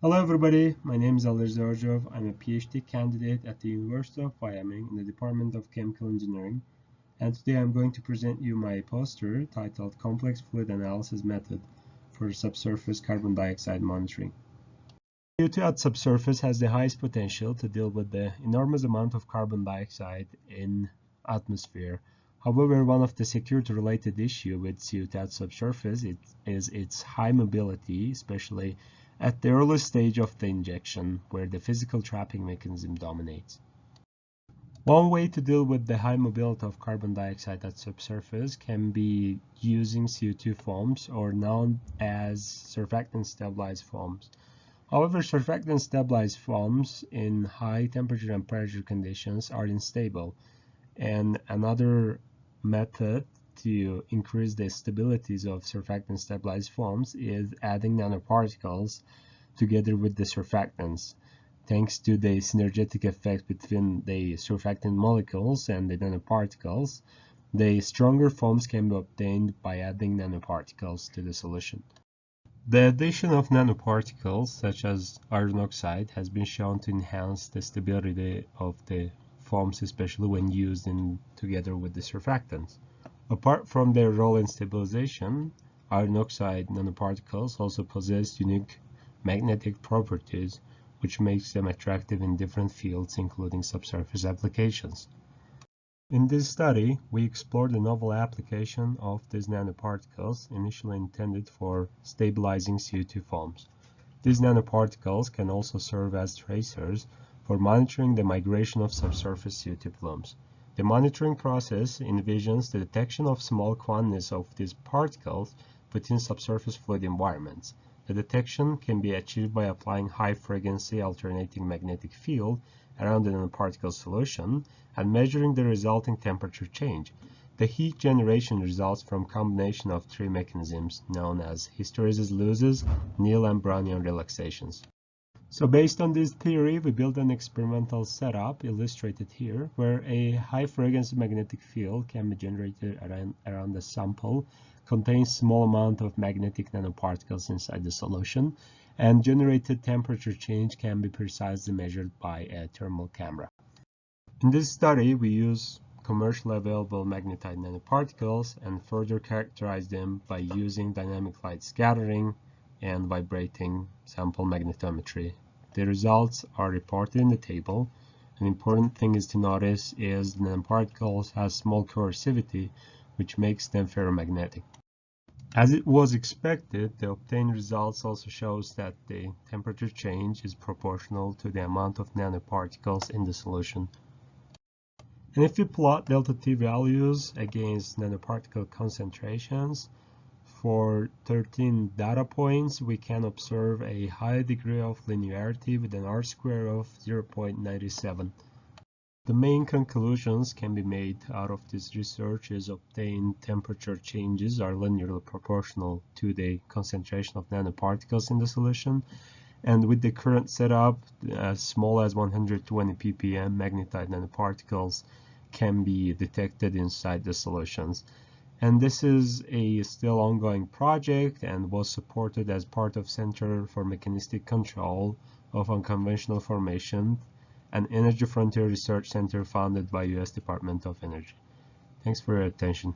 Hello everybody, my name is AGU Orujov. I'm a PhD candidate at the University of Wyoming in the Department of Chemical Engineering, and today I'm going to present you my poster titled Complex Fluid Analysis Method for Subsurface Carbon Dioxide Monitoring. CO2 at subsurface has the highest potential to deal with the enormous amount of carbon dioxide in atmosphere. However, one of the security-related issues with CO2 at subsurface is its high mobility, especially at the early stage of the injection, where the physical trapping mechanism dominates. One way to deal with the high mobility of carbon dioxide at subsurface can be using CO2 foams, or known as surfactant stabilized foams. However, surfactant stabilized foams in high temperature and pressure conditions are unstable, and another method to increase the stabilities of surfactant stabilized foams is adding nanoparticles together with the surfactants. Thanks to the synergetic effect between the surfactant molecules and the nanoparticles, the stronger foams can be obtained by adding nanoparticles to the solution. The addition of nanoparticles, such as iron oxide, has been shown to enhance the stability of the foams, especially when used together with the surfactants. Apart from their role in stabilization, iron oxide nanoparticles also possess unique magnetic properties, which makes them attractive in different fields, including subsurface applications. In this study, we explored the novel application of these nanoparticles initially intended for stabilizing CO2 foams. These nanoparticles can also serve as tracers for monitoring the migration of subsurface CO2 plumes. The monitoring process envisions the detection of small quantities of these particles within subsurface fluid environments. The detection can be achieved by applying high-frequency alternating magnetic field around the nanoparticle solution and measuring the resulting temperature change. The heat generation results from a combination of three mechanisms known as hysteresis losses, Neal and Brownian relaxations. So based on this theory, we built an experimental setup illustrated here, where a high-frequency magnetic field can be generated around the sample, contains small amount of magnetic nanoparticles inside the solution, and generated temperature change can be precisely measured by a thermal camera. In this study, we use commercially available magnetite nanoparticles and further characterize them by using dynamic light scattering and vibrating sample magnetometry. The results are reported in the table. An important thing is to notice is the nanoparticles have small coercivity, which makes them ferromagnetic. As it was expected, the obtained results also shows that the temperature change is proportional to the amount of nanoparticles in the solution. And if we plot delta T values against nanoparticle concentrations, for 13 data points, we can observe a high degree of linearity with an R-square of 0.97. The main conclusions can be made out of this research is obtained temperature changes are linearly proportional to the concentration of nanoparticles in the solution, and with the current setup, as small as 120 ppm magnetite nanoparticles can be detected inside the solutions. And this is a still ongoing project and was supported as part of Center for Mechanistic Control of Unconventional Formation, an Energy Frontier Research Center founded by U.S. Department of Energy. Thanks for your attention.